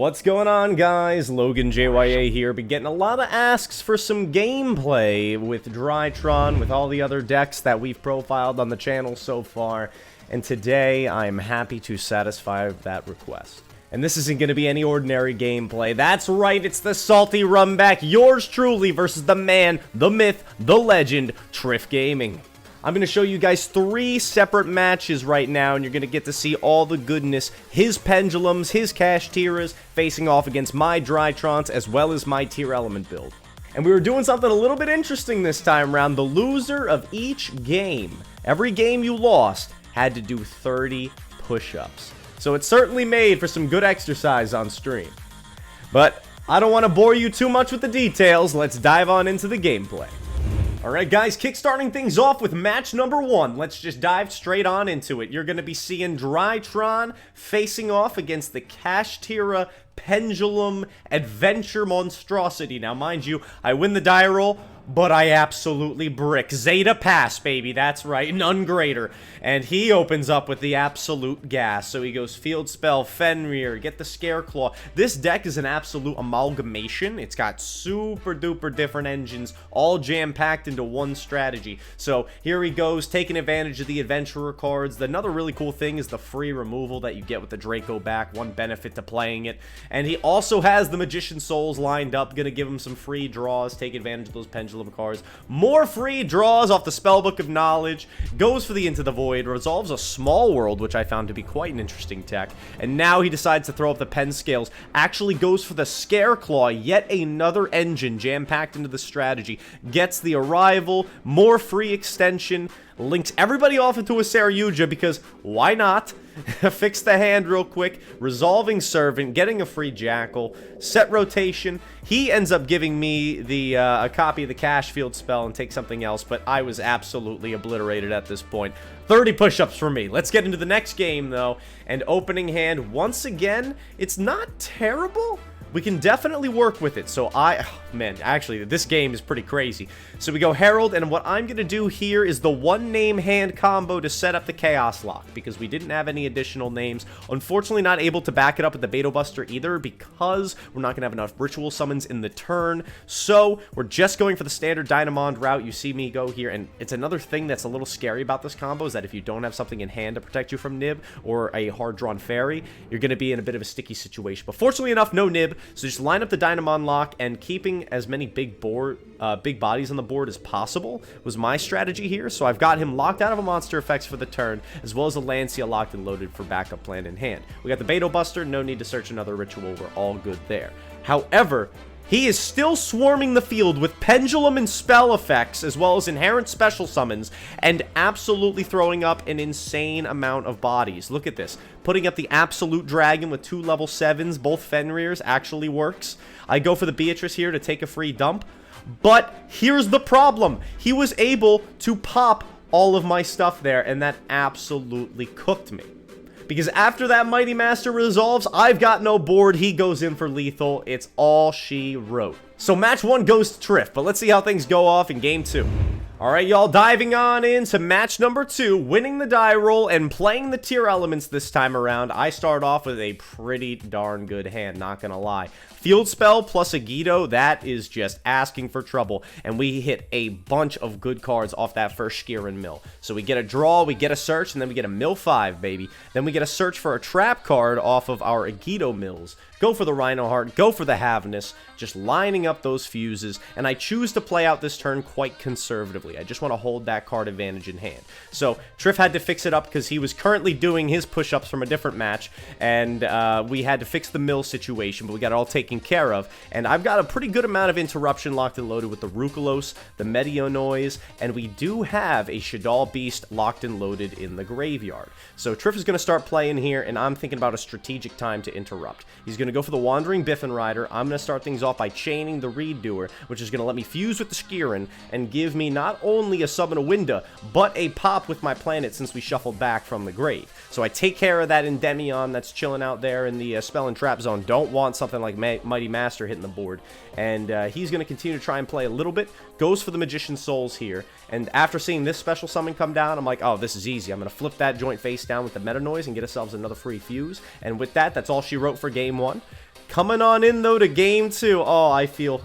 What's going on, guys? LoganJYA here. Been getting a lot of asks for some gameplay with Drytron, with all the other decks that we've profiled on the channel so far, and today I'm happy to satisfy that request. And this isn't going to be any ordinary gameplay. That's right, it's the salty rumback, yours truly, versus the man, the myth, the legend, Trif Gaming. I'm going to show you guys 3 separate matches right now, and you're going to get to see all the goodness. His Pendulums, his Kashtiras, facing off against my Drytrons, as well as my Tearlament build. And we were doing something a little bit interesting this time around. The loser of each game, every game you lost, had to do 30 push-ups. So it certainly made for some good exercise on stream. But I don't want to bore you too much with the details. Let's dive on into the gameplay. Alright guys, kickstarting things off with match number 1. Let's just dive straight on into it. You're going to be seeing Drytron facing off against the Kashtira Pendulum Adventure Monstrosity. Now mind you, I win the die roll, but I absolutely brick. Zeta pass, baby. That's right, none greater. And he opens up with the absolute gas. So he goes Field Spell, Fenrir, get the Scareclaw. This deck is an absolute amalgamation. It's got super duper different engines, all jam-packed into one strategy. So here he goes, taking advantage of the Adventurer cards. Another really cool thing is the free removal that you get with the Draco back. One benefit to playing it. And he also has the Magician Souls lined up, gonna give him some free draws, take advantage of those Pendulum cards. More free draws off the Spellbook of Knowledge, goes for the Into the Void, resolves a Small World, which I found to be quite an interesting tech, and now he decides to throw up the Pen Scales, actually goes for the Scareclaw, yet another engine jam-packed into the strategy, gets the Arrival, more free extension, links everybody off into a YuGiOh because why not? Fix the hand real quick, resolving Servant, getting a free Jackal, set rotation. He ends up giving me the a copy of the Kash field spell and take something else, but I was absolutely obliterated at this point. 30 push-ups for me. Let's get into the next game though, and opening hand once again. It's not terrible. We can definitely work with it. So man, actually, this game is pretty crazy. So we go Herald, and what I'm going to do here is the one-name hand combo to set up the Chaos Lock, because we didn't have any additional names. Unfortunately, not able to back it up with the Beto Buster either, because we're not going to have enough Ritual Summons in the turn. So we're just going for the standard Dynamond route. You see me go here, and it's another thing that's a little scary about this combo, is that if you don't have something in hand to protect you from Nib, or a hard-drawn Fairy, you're going to be in a bit of a sticky situation. But fortunately enough, no Nib. So just line up the Dynamon lock, and keeping as many big bodies on the board as possible was my strategy here. So I've got him locked out of a monster effects for the turn, as well as a Lancia locked and loaded for backup plan in hand. We got the Beto Buster, no need to search another ritual, we're all good there. However, he is still swarming the field with Pendulum and spell effects, as well as inherent special summons, and absolutely throwing up an insane amount of bodies. Look at this. Putting up the Absolute Dragon with 2 level 7s, both Fenrirs, actually works. I go for the Beatrice here to take a free dump, but here's the problem. He was able to pop all of my stuff there, and that absolutely cooked me. Because after that Mighty Master resolves, I've got no board, he goes in for lethal, it's all she wrote. So match 1 goes to Trif, but let's see how things go off in game 2. Alright, y'all, diving on into match number 2, winning the die roll and playing the Tearlaments this time around. I start off with a pretty darn good hand, not gonna lie. Field Spell plus a YuGiOh, that is just asking for trouble. And we hit a bunch of good cards off that first Skirin Mill. So we get a draw, we get a search, and then we get a Mill 5, baby. Then we get a search for a trap card off of our YuGiOh Mills. Go for the Rhino Heart, go for the Havness, just lining up those fuses, and I choose to play out this turn quite conservatively. I just want to hold that card advantage in hand. So Trif had to fix it up because he was currently doing his push-ups from a different match, and we had to fix the mill situation, but we got it all taken care of, and I've got a pretty good amount of interruption locked and loaded with the Rukalos, the Meteor Noise, and we do have a Shaddoll Beast locked and loaded in the graveyard. So Trif is going to start playing here, and I'm thinking about a strategic time to interrupt. He's going to go for the Wandering Biffin Rider. I'm going to start things off by chaining the Reed Doer, which is going to let me fuse with the Skirin and give me not only a summon a Winda, but a pop with my planet since we shuffled back from the grave. So I take care of that Endymion that's chilling out there in the spell and trap zone. Don't want something like Mighty Master hitting the board. And he's going to continue to try and play a little bit. Goes for the Magician Souls here. And after seeing this special summon come down, I'm like, oh, this is easy. I'm going to flip that joint face down with the Meta Noise and get ourselves another free fuse. And with that, that's all she wrote for game 1. Coming on in, though, to game 2. Oh, I feel...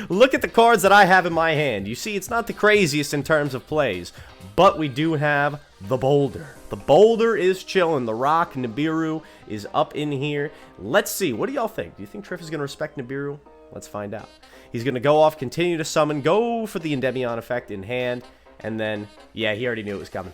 Look at the cards that I have in my hand. You see, it's not the craziest in terms of plays, but we do have the Boulder. The Boulder is chilling. The Rock, Nibiru, is up in here. Let's see. What do y'all think? Do you think Trif is going to respect Nibiru? Let's find out. He's going to go off, continue to summon, go for the Endymion effect in hand, and then, yeah, he already knew it was coming.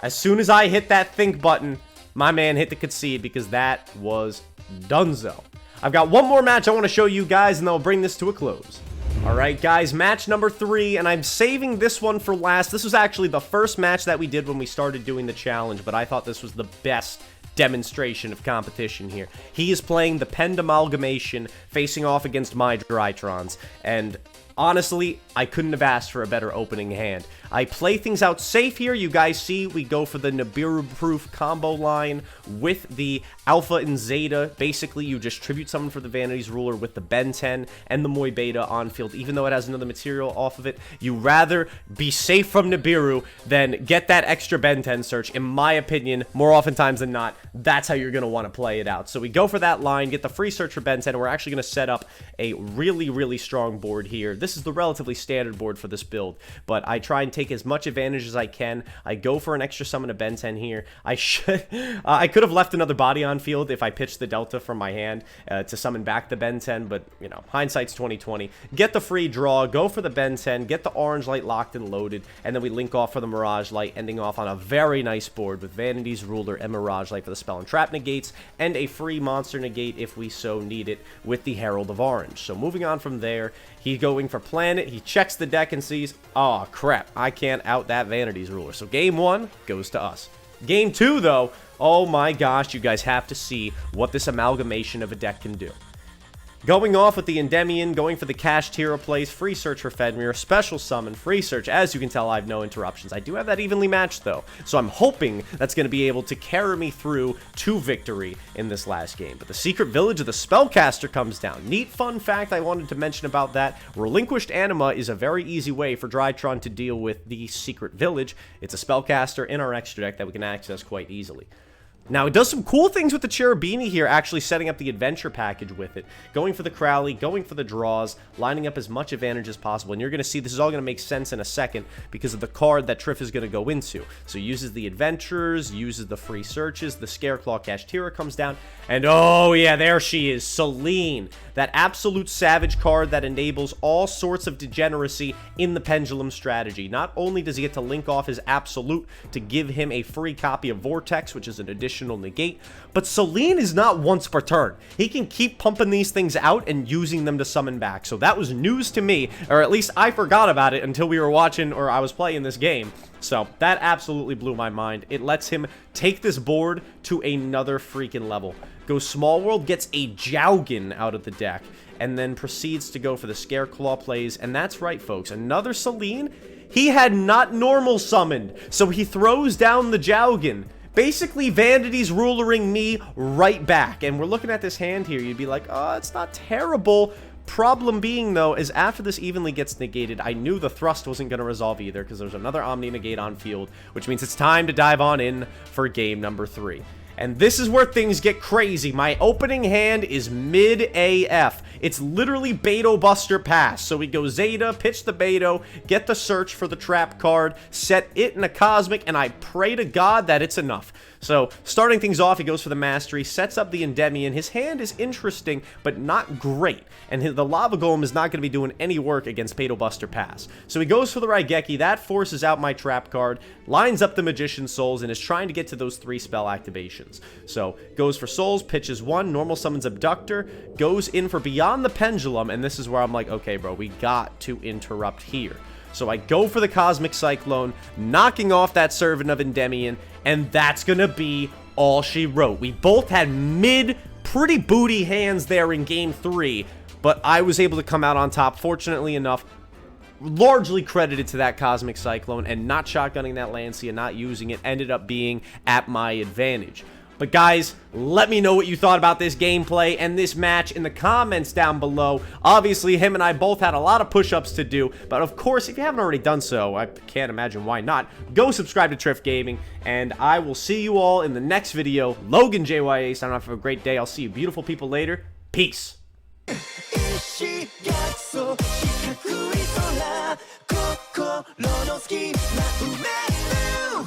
As soon as I hit that think button, my man hit the concede because that was donezo. I've got one more match I want to show you guys, and then I'll bring this to a close. Alright guys, match number 3, and I'm saving this one for last. This was actually the first match that we did when we started doing the challenge, but I thought this was the best demonstration of competition here. He is playing the Pendamalgamation, facing off against my Drytrons, and honestly, I couldn't have asked for a better opening hand. I play things out safe here. You guys see we go for the Nibiru-proof combo line with the Alpha and Zeta. Basically, you just tribute summon for the Vanity's Ruler with the Ben 10 and the Moy Beta on field. Even though it has another material off of it, you rather be safe from Nibiru than get that extra Ben 10 search. In my opinion, more oftentimes than not, that's how you're going to want to play it out. So we go for that line, get the free search for Ben 10, and we're actually going to set up a really, really strong board here. This is the relatively standard board for this build, but I try and take as much advantage as I can. I go for an extra summon of Ben 10 here. I could have left another body on field if I pitched the Delta from my hand to summon back the Ben 10, but, you know, hindsight's 20/20. Get the free draw, go for the Ben 10, get the Orange Light locked and loaded, and then we link off for the Mirage Light, ending off on a very nice board with Vanity's Ruler and Mirage Light for the Spell and Trap negates, and a free monster negate if we so need it with the Herald of Orange. So moving on from there, he's going for Planet. He checks the deck and sees, oh crap, I can't out that Vanity's Ruler. So game 1 goes to us. Game 2, though, oh my gosh, you guys have to see what this amalgamation of a deck can do. Going off with the Endymion, going for the Kashtira plays, free search for Fenrir, special summon, free search. As you can tell, I have no interruptions. I do have that evenly matched, though, so I'm hoping that's going to be able to carry me through to victory in this last game. But the Secret Village of the Spellcaster comes down. Neat fun fact I wanted to mention about that. Relinquished Anima is a very easy way for Drytron to deal with the Secret Village. It's a Spellcaster in our extra deck that we can access quite easily. Now, it does some cool things with the Cherubini here, actually setting up the adventure package with it. Going for the Crowley, going for the draws, lining up as much advantage as possible. And you're going to see this is all going to make sense in a second because of the card that Trif is going to go into. So uses the adventures, uses the free searches, the Scareclaw Kashtira comes down. And oh yeah, there she is, Selene. That absolute savage card that enables all sorts of degeneracy in the Pendulum strategy. Not only does he get to link off his absolute to give him a free copy of Vortex, which is an additional negate, but Selene is not once per turn. He can keep pumping these things out and using them to summon back. So that was news to me, or at least I forgot about it until we were watching, or I was playing this game. So that absolutely blew my mind. It lets him take this board to another freaking level. Goes Small World, gets a Jowgen out of the deck, and then proceeds to go for the Scareclaw plays. And that's right, folks. Another Selene. He had not normal summoned, so he throws down the Jowgen. Basically, Vanity's rulering me right back. And we're looking at this hand here. You'd be like, oh, it's not terrible. Problem being, though, is after this evenly gets negated, I knew the thrust wasn't going to resolve either because there's another Omni negate on field, which means it's time to dive on in for game number 3. And this is where things get crazy. My opening hand is mid AF. It's literally Beto Buster Pass. So we go Zeta, pitch the Beto, get the search for the trap card, set it in a Cosmic, and I pray to God that it's enough. So, starting things off, he goes for the Mastery, sets up the Endymion. His hand is interesting, but not great. And the Lava Golem is not going to be doing any work against Beto Buster Pass. So he goes for the Raigeki. That forces out my trap card, lines up the Magician's Souls, and is trying to get to those 3 spell activations. So, goes for Souls, pitches 1, normal summons Abductor, goes in for Beyond the Pendulum, and this is where I'm like, okay, bro, we got to interrupt here. So I go for the Cosmic Cyclone, knocking off that Servant of Endymion, and that's gonna be all she wrote. We both had pretty booty hands there in game 3, but I was able to come out on top, fortunately enough, largely credited to that Cosmic Cyclone, and not shotgunning that Lancia, not using it, ended up being at my advantage. But guys, let me know what you thought about this gameplay and this match in the comments down below. Obviously, him and I both had a lot of push-ups to do, but of course, if you haven't already done so, I can't imagine why not, go subscribe to Trif Gaming, and I will see you all in the next video. LoganJYA, signing off. Have a great day. I'll see you beautiful people later. Peace. 石逆走四角い空心の隙間埋める